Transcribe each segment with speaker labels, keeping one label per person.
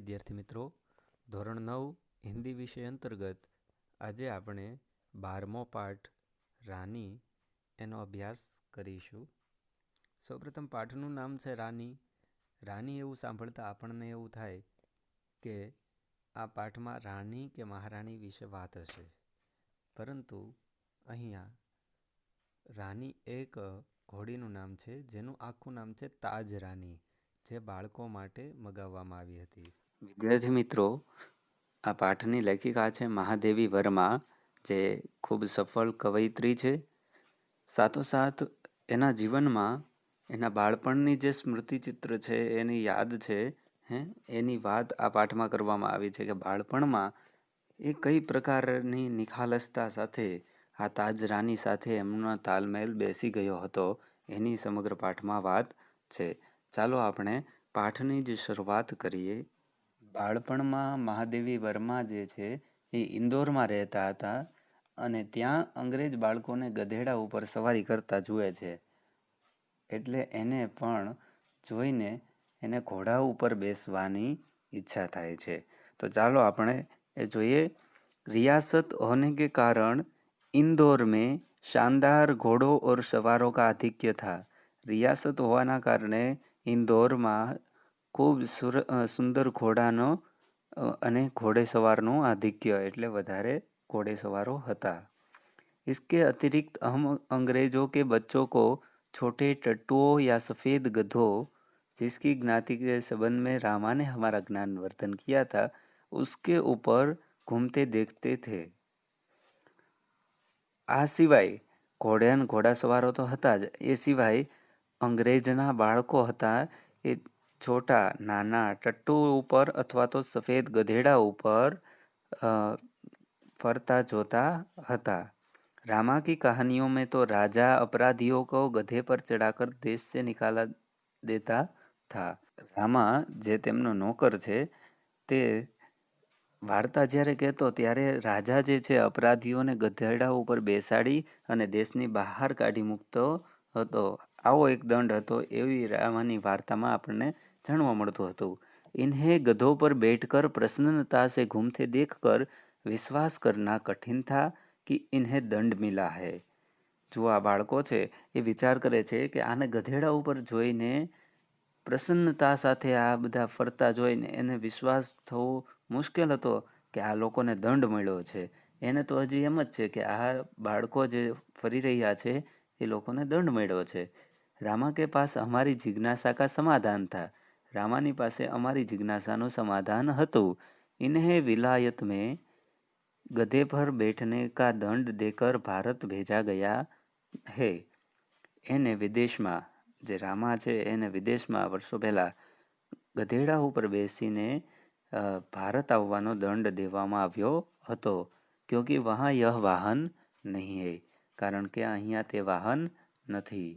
Speaker 1: વિદ્યાર્થી મિત્રો, ધોરણ 9 હિન્દી વિષય અંતર્ગત આજે આપણે 12મો પાઠ રાની એનો અભ્યાસ કરીશું. સૌપ્રથમ પાઠનું નામ છે રાની. રાની એવું સાંભળતા આપણને એવું થાય કે આ પાઠમાં રાણી કે મહારાણી વિશે વાત હશે, પરંતુ અહીંયા રાની એક ઘોડીનું નામ છે જેનું આખું નામ છે તાજ રાની, જે બાળકો માટે મગાવવામાં આવી હતી. વિદ્યાર્થી મિત્રો, આ પાઠની લેખિકા છે મહાદેવી વર્મા, જે ખૂબ સફળ કવયિત્રી છે. સાથોસાથ એના જીવનમાં એના બાળપણની જે સ્મૃતિચિત્ર છે એની યાદ છે, એની વાત આ પાઠમાં કરવામાં આવી છે કે બાળપણમાં એ કઈ પ્રકારની નિખાલસતા સાથે આ તાજ રાની સાથે એમનો તાલમેલ બેસી ગયો હતો, એની સમગ્ર પાઠમાં વાત છે. ચાલો આપણે પાઠની જ શરૂઆત કરીએ. બાળપણમાં મહાદેવી વર્મા જે છે એ ઇન્દોરમાં રહેતા હતા અને ત્યાં અંગ્રેજ બાળકોને ગધેડા ઉપર સવારી કરતા જુએ છે. એટલે એને પણ જોઈને એને ઘોડા ઉપર બેસવાની ઈચ્છા થાય છે. તો ચાલો આપણે એ જોઈએ. रियासत होने के कारण इंदौर में शानदार घोड़ों और सवारों का आधिक्य था. रियासत હોવાના કારણે ઇન્દોરમાં ખૂબ સુંદર ઘોડાનો અને ઘોડેસવારનું આધિક્ય એટલે વધારે घोड़ेसवारों હતા. इसके अतिरिक्त हम अंग्रेजों के बच्चों को छोटे टट्टुओं या सफ़ेद गधों, जिसकी ज्ञाति के संबंध में रामा ने हमारा ज्ञानवर्धन किया था, उसके ऊपर घूमते देखते थे. આ સિવાય ઘોડાસવારો તો હતા જ, એ સિવાય અંગ્રેજના બાળકો હતા એ છોટા નાના ટટ્ટુ ઉપર અથવા તો સફેદ ગધેડા ઉપર ફરતા જોતા હતા. रामा की कहानियों में तो राजा अपराधियों को गधे पर चढ़ाकर देश से निकाला देता था. રામા જે તેમનો નોકર છે તે વાર્તા જ્યારે કહેતો ત્યારે રાજા જે છે અપરાધીઓને ગધેડા ઉપર બેસાડી અને દેશની બહાર કાઢી મૂકતો હતો. આવો એક દંડ હતો, એવી રામાની વાર્તામાં આપણને જાણવા મળતું હતું. इन्हें गधों पर बैठकर प्रसन्नता से घूमते देखकर विश्वास करना कठिन था कि इन्हें दंड मिला है. જો આ બાળકો છે એ વિચાર કરે છે કે આને ગધેડા ઉપર જોઈને પ્રસન્નતા સાથે આ બધા ફરતા જોઈને એને વિશ્વાસ થવો મુશ્કેલ હતો કે આ લોકોને દંડ મળ્યો છે. એને તો હજી એમ જ છે કે આ બાળકો જે ફરી રહ્યા છે એ લોકોને દંડ મળ્યો છે. રામા કે પાસ અમારી જિજ્ઞાસા કા સમાધાન था. રામાની પાસે અમારી જિજ્ઞાસાનું સમાધાન હતું. इन्हें विलायत में गधे पर बैठने का दंड देकर भारत भेजा गया है. એને વિદેશમાં, જે રામા છે એને વિદેશમાં વર્ષો પહેલા ગધેડા ઉપર બેસીને ભારત આવવાનો દંડ દેવામાં આવ્યો હતો. ક્યોંકि વહાં યહ વાહન નહીં હૈ, કારણ કે અહીંયા તે વાહન નથી.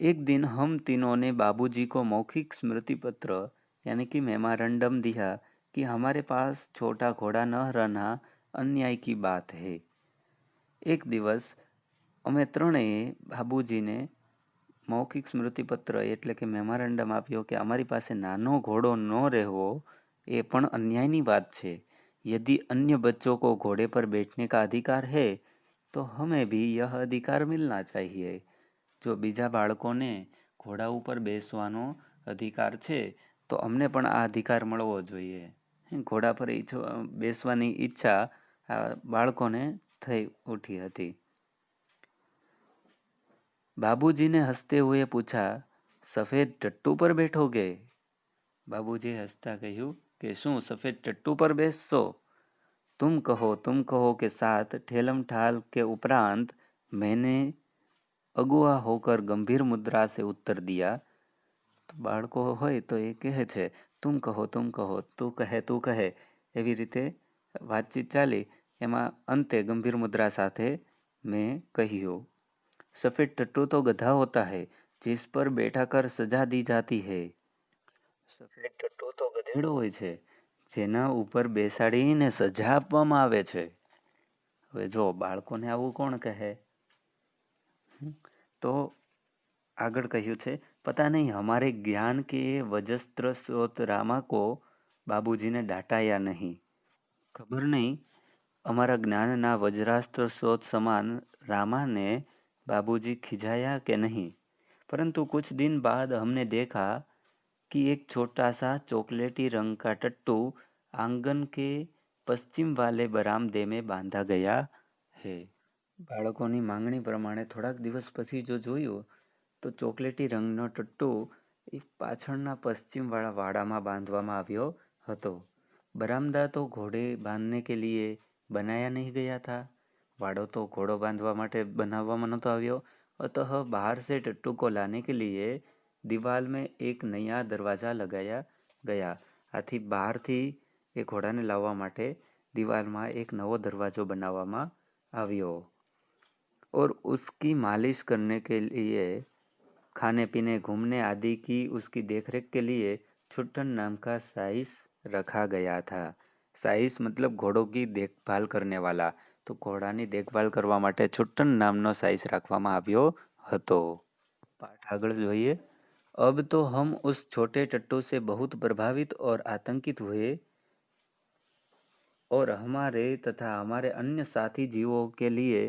Speaker 1: एक दिन हम तीनों ने बाबूजी को मौखिक स्मृति पत्र यानी कि मेमोरेंडम दिया कि हमारे पास छोटा घोड़ा न रहना अन्याय की बात है. એક દિવસ અમે ત્રણેય બાબુજીને મૌખિક સ્મૃતિપત્ર એટલે કે મેમોરેન્ડમ આપ્યો કે અમારી પાસે નાનો ઘોડો ન રહેવો એ પણ અન્યાયની વાત છે. यदि अन्य बच्चों को घोड़े पर बैठने का अधिकार है तो हमें भी यह अधिकार मिलना चाहिए. જો બીજા બાળકોને ઘોડા ઉપર બેસવાનો અધિકાર છે તો અમને પણ આ અધિકાર મળવો જોઈએ. ઘોડા પર બેસવાની ઈચ્છા આ બાળકોને થઈ ઉઠી હતી. बाबूजी ने हंसते हुए पूछा, सफेद टट्टू पर बैठोगे? बाबूजी हंसता કહ્યું કે શું સફેદ ટટ્ટू પર બેસશો? तुम कहो के साथ ठेलम ठाल के उपरांत मैंने अगुआ होकर गंभीर मुद्रा से उत्तर दिया. તો બાળકો હોય તો એ કહે છે તું કહો તું કહે એવી રીતે વાતચીત ચાલી. એમાં અંતે ગંભીર મુદ્રા સાથે મેં કહ્યું, सफेद टट्टू तो गधा होता है जिस पर बैठा कर सजा दी जाती है. સફેદ ટટ્ટુ તો ગધેડો હોય છે જેના ઉપર બેસાડીને સજા આપવામાં આવે છે. હવે જો બાળકોને આવું કોણ કહે? તો આગળ કહ્યું છે, पता नहीं हमारे ज्ञान के वजस्त्र स्रोत रामा को बाबूजी ने डांटा या नहीं। खबर नहीं અમારા જ્ઞાનના વજ્રાસ્ત્ર स्रोत समान रामा ने बाबूजी खिजाया कि नहीं, परंतु कुछ दिन बाद हमने देखा कि एक छोटा सा चॉकलेटी रंग का टट्टू आंगन के पश्चिम वाले बरामदे में बांधा गया है। બાળકોની માંગણી પ્રમાણે થોડાક દિવસ પછી જો જોયું તો ચોકલેટી રંગનો ટટ્ટુ એ પાછળના પશ્ચિમવાળા વાડામાં બાંધવામાં આવ્યો હતો। बरामदा तो घोड़े बांधने के लिए बनाया नहीं गया था। वाड़ो तो घोड़ो बांधवा माटे बनाववामां नहोतो આવ્યો। अतः बाहर से टट्टू को लाने के लिए दीवार में एक नया दरवाजा लगाया गया। आથી બહારથી એ ઘોડાને લાવવા માટે દિવાલમાં એક નવો દરવાજો બનાવવામાં આવ્યો। और उसकी मालिश करने के लिए, खाने पीने घूमने आदि की उसकी देखरेख के लिए छुट्टन नाम का साइस रखा गया था। साइस मतलब घोड़ों की देखभाल करने वाला, तो घोड़ाની देखभाल કરવા માટે છુટ્ટન નામનો સાઈસ રાખવામાં આવ્યો હતો। પાઠ આગળ જોઈએ। अब तो हम उस छोटे टट्टू से बहुत प्रभावित और आतंकित हुए और हमारे तथा हमारे अन्य साथी जीवों के लिए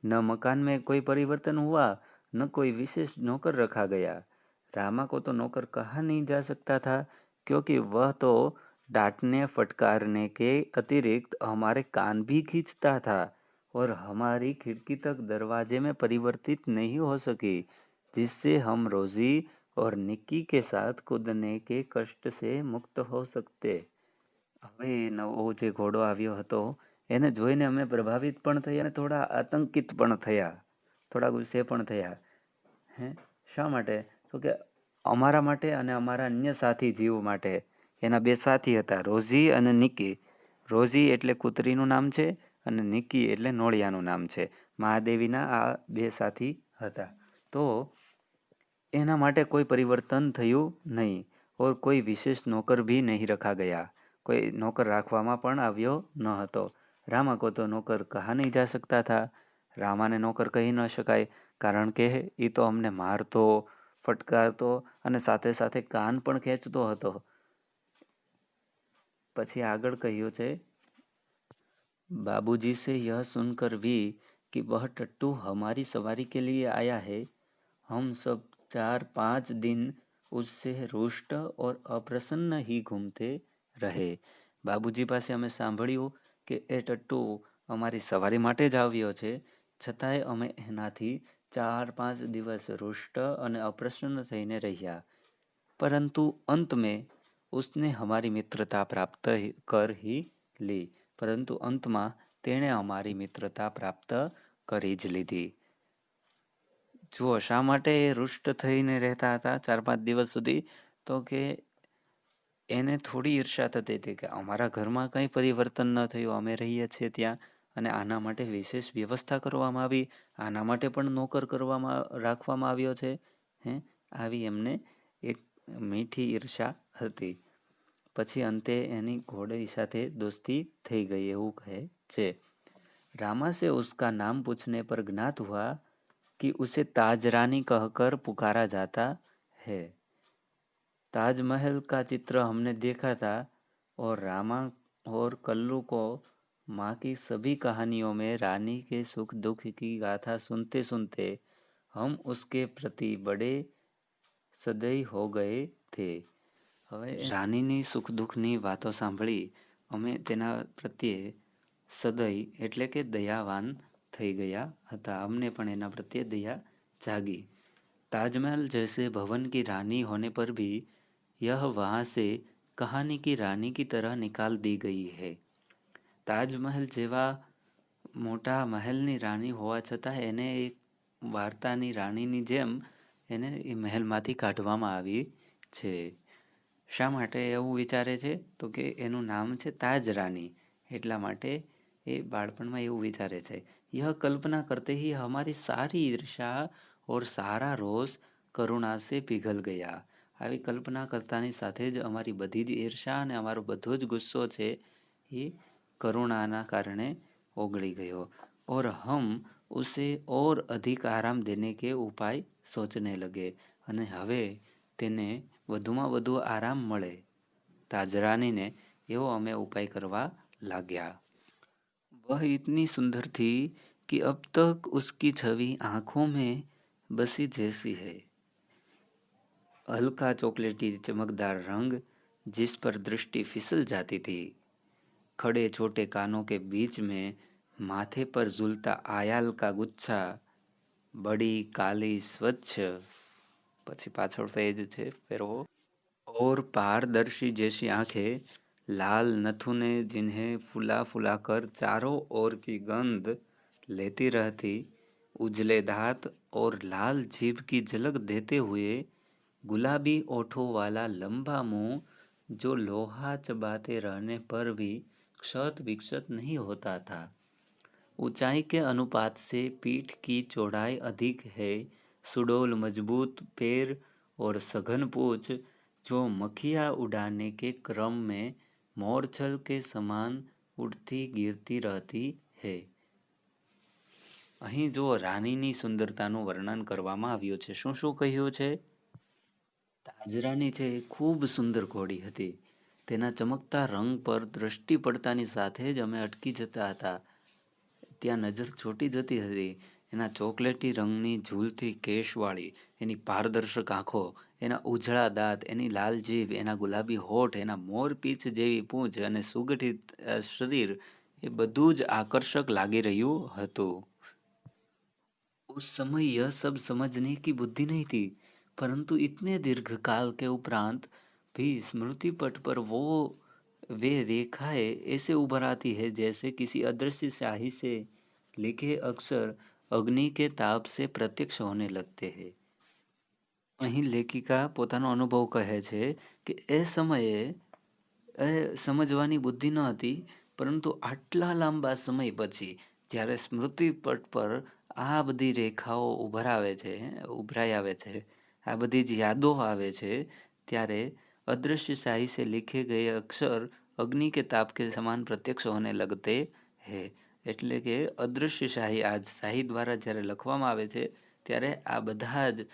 Speaker 1: न मकान में कोई परिवर्तन हुआ, न कोई विशेष नौकर रखा गया। रामा को तो नौकर कहा नहीं जा सकता था, क्योंकि वह तो डांटने फटकारने के अतिरिक्त हमारे कान भी खींचता था और हमारी खिड़की तक दरवाजे में परिवर्तित नहीं हो सकी, जिससे हम रोजी और निक्की के साथ कूदने के कष्ट से मुक्त हो सकते। હવે નવો જે ઘોડો આવ્યો હતો એને જોઈને અમે પ્રભાવિત પણ થયા અને થોડા આતંકિત પણ થયા, થોડા ગુસ્સે પણ થયા। હે શા માટે? તો કે અમારા માટે અને અમારા અન્ય સાથી જીવ માટે। એના બે સાથી હતા, રોઝી અને નિકી। રોઝી એટલે કૂતરીનું નામ છે અને નિકી એટલે નોળિયાનું નામ છે। મહાદેવીના આ બે સાથી હતા। તો એના માટે કોઈ પરિવર્તન થયું નહીં और कोई विशेष नौकर भी नहीं रखा गया। कोई नौकर રાખવામાં પણ આવ્યો ન હતો। રામા કો તો નોકર કહા નહીં જા सकता था। રામાને નોકર કહી ન શકાય, કારણ કે એ તો અમને મારતો, ફટકારતો અને સાથે સાથે કાન પણ ખેંચતો હતો। પછી આગળ કહ્યું છે, बाबूजी से यह सुनकर भी कि वह टट्टू हमारी सवारी के लिए आया है, हम सब 4-5 दिन उससे रुष्ट और अप्रसन्न ही घूमते રહે। બાબુજી પાસે અમે સાંભળ્યું કે એ ટટ્ટુ અમારી સવારી માટે જ આવ્યો છે, છતાંય અમે એનાથી 4-5 દિવસ रुष्ट અને અપ્રસન્ન થઈને રહ્યા। પરંતુ अंत में उसने हमारी मित्रता प्राप्त कर ही ली। પરંતુ અંતમાં તેણે અમારી મિત્રતા પ્રાપ્ત કરી જ લીધી। જુઓ શા માટે એ रुष्ट થઈને રહેતા હતા 4-5 દિવસ સુધી? તો કે એને થોડી ઈર્ષા થતી હતી કે અમારા ઘરમાં કંઈ પરિવર્તન ન થયું, અમે રહીએ છીએ ત્યાં, અને આના માટે વિશેષ વ્યવસ્થા કરવામાં આવી, આના માટે પણ નોકર રાખવામાં આવ્યો છે। આવી એમને એક મીઠી ઈર્ષા હતી। પછી અંતે એની ઘોડી સાથે દોસ્તી થઈ ગઈ એવું કહે છે। रामा से उसका नाम पूछने पर ज्ञात हुआ कि उसे ताजरानी कहकर पुकारा जाता है। ताजमहल का चित्र हमने देखा था और रामा और कल्लू को माँ की सभी कहानियों में रानी के सुख दुख की गाथा सुनते सुनते हम उसके प्रति बड़े सदय हो गए थे। હવે રાનીની સુખ દુઃખની વાતો સાંભળી અમે તેના પ્રત્યે સદય એટલે કે દયાવાન થઈ ગયા હતા। અમને પણ એના પ્રત્યે દયા જાગી। ताजमहल जैसे भवन की रानी होने पर भी यह वहाँ से कहानी की रानी की तरह निकाल दी गई है। તાજમહેલ જેવા મોટા મહેલની રાણી હોવા છતાં એને એક વાર્તાની રાણીની જેમ એને એ મહેલમાંથી કાઢવામાં આવી છે। શા માટે એવું વિચારે છે? તો કે એનું નામ છે તાજ રાની, એટલા માટે એ બાળપણમાં એવું વિચારે છે। यह कल्पना करते ही हमारी सारी ईर्षा और सारा रोष करुणा से पिघल गया। આવી કલ્પના કરતાની સાથે જ અમારી બધી જ ઈર્ષા અને અમારો બધો જ ગુસ્સો છે એ કરુણાના કારણે ઓગળી ગયો। और हम उसे और अधिक आराम देने के उपाय सोचने लगे અને હવે તેને વધુમાં વધુ આરામ મળે તાજરાનીને એવો અમે ઉપાય કરવા लाग्या। वह इतनी सुंदर थी कि अब तक उसकी छवि आंखों में बसी जैसी है। हल्का चॉकलेटी चमकदार रंग जिस पर दृष्टि फिसल जाती थी, खड़े छोटे कानों के बीच में माथे पर झूलता आयाल का गुच्छा, बड़ी काली स्वच्छ પછી પાછળ પેજ છે ફેરવો और पारदर्शी जैसी आंखें, लाल नथुने जिन्हें फुला फुला कर चारों ओर की गंध लेती रहती, उजले दांत और लाल जीभ की झलक देते हुए गुलाबी ओठों वाला लंबा मुंह जो लोहा चबाते रहने पर भी क्षत विक्षत नहीं होता था। ऊंचाई के अनुपात से पीठ की चौड़ाई अधिक है, सुडौल मजबूत पैर और सघन पूंछ जो मक्खियाँ उड़ाने के क्रम में मोरछल के समान उड़ती गिरती रहती है। અહીં જો રાણીની સુંદરતાનું વર્ણન કરવામાં આવ્યું છે। શું શું કહ્યું છે? તાજરાની છે એ ખૂબ સુંદર ઘોડી હતી। તેના ચમકતા રંગ પર દ્રષ્ટિ પડતાની સાથે જ અમે અટકી જતા હતા। ત્યાં નજર છોટી જતી હતી। એના ચોકલેટી રંગની ઝૂલતી કેશવાળી, એની પારદર્શક આંખો, એના ઉજળા દાંત, એની લાલ જીભ, એના ગુલાબી હોઠ, એના મોરપીંછ જેવી પૂંછ અને સુગઠિત શરીર એ બધું જ આકર્ષક લાગી રહ્યું હતું। उस समय यह सब समझने की बुद्धि नहीं थी, परंतु इतने दीर्घकाल के उपरांत भी स्मृति पट पर वे रेखाएं ऐसे उभर आती है जैसे किसी अदृश्य स्याही से लिखे अक्षर अग्नि के ताप से प्रत्यक्ष होने लगते हैं। અહીં લેખિકા પોતાનો અનુભવ કહે છે કે એ સમયે સમજવાની બુદ્ધિ ન હતી, પરંતુ આટલા લાંબા સમય પછી જ્યારે સ્મૃતિપટ પર આ બધી રેખાઓ ઉભરાઈ આવે છે, આ બધી જ યાદો આવે છે, ત્યારે अदृश्य शाही से लिखे गए अक्षर अग्नि के ताप के समान प्रत्यक्ष होने लगते हैं। એટલે કે અદૃશ્ય શાહી આ શાહી દ્વારા જ્યારે લખવામાં આવે છે ત્યારે આ બધા જ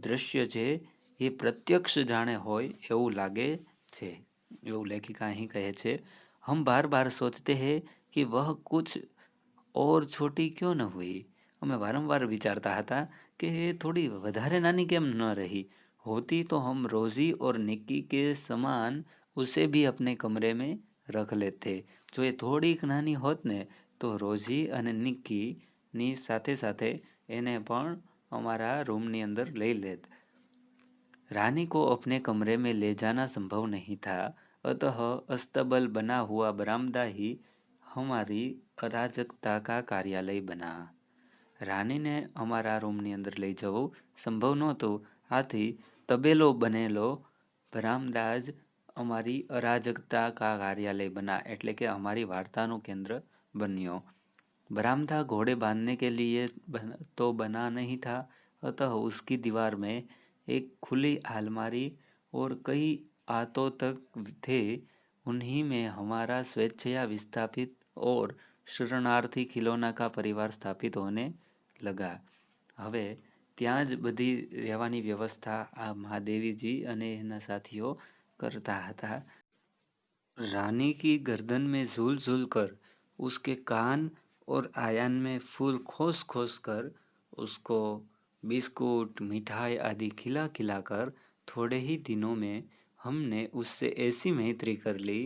Speaker 1: દ્રશ્ય છે એ પ્રત્યક્ષ જાણે હોય એવું લાગે છે, એવું લેખિકા અહીં કહે છે। हम बार बार सोचते हैं कि वह कुछ और छोटी क्यों न हुई। અમે વારંવાર વિચારતા હતા કે એ થોડી વધારે નાની કેમ ન રહી होती, तो हम रोजी और निक्की के समान उसे भी अपने कमरे में रख लेते। जो ये थोड़ी नानी होत ने तो रोजी અને નિક્કી ની સાથે સાથે એને પણ અમારા रूमની અંદર લઈ લેત। रानी को अपने कमरे में ले जाना संभव नहीं था, अतः अस्तबल बना हुआ बरामदा ही हमारी अराजकता का कार्यालय बना। રાણીને અમારા રૂમની અંદર લઈ જવું સંભવ નહોતું, આથી તબેલો બનેલો બરામદા જ અમારી અરાજકતા કા કાર્યાલય બના, એટલે કે અમારી વાર્તાનું કેન્દ્ર બન્યો। बरामदा घोड़े बांधने के लिए तो बना नहीं था, अतः उसकी दीवार में एक खुली अलमारी और कई आतों तक थे। उन्हीं में हमारा स्वेच्छया विस्थापित और शरणार्थी खिलौना का परिवार स्थापित होने लगा। હવે ત્યાં જ બધી રહેવાની વ્યવસ્થા આ મહાદેવીજી અને એના સાથીઓ કરતા હતા। रानी की गर्दन में झूल झूल कर, उसके कान और आयान में फूल खोस खोस कर, उसको बिस्कुट मिठाई आदि खिला खिलाकर थोड़े ही दिनों में हमने उससे ऐसी मैत्री कर ली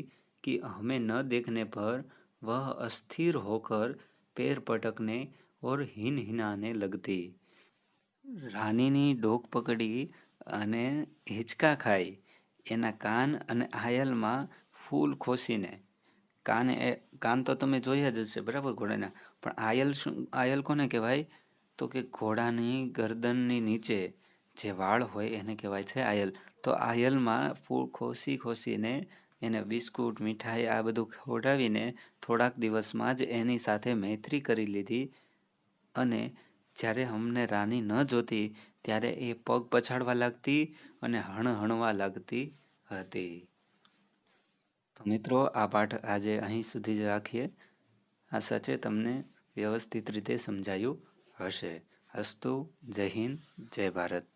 Speaker 1: कि हमें न देखने पर वह अस्थिर होकर पैर पटकने और हिनहिनाने लगती। રાનીની ડોક પકડી અને હિંચકા ખાઈ, એના કાન અને આયલમાં ફૂલ ખોસીને, કાન તો તમે જોયા જ હશે બરાબર ઘોડાના, પણ આયલ કોને કહેવાય? તો કે ઘોડાની ગરદનની નીચે જે વાળ હોય એને કહેવાય છે આયલ। તો આયલમાં ફૂલ ખોસીને એને બિસ્કુટ મીઠાઈ આ બધું ખવડાવીને થોડાક દિવસમાં જ એની સાથે મૈત્રી કરી લીધી। અને જ્યારે અમને રાની ન જોતી ત્યારે એ પગ પછાડવા લાગતી અને હણહણવા લાગતી હતી। તો મિત્રો આ પાઠ આજે અહીં સુધી જ રાખીએ। આશા છે તમને વ્યવસ્થિત રીતે સમજાયું હશે. અસ્તુ. જય હિન્દ, જય ભારત.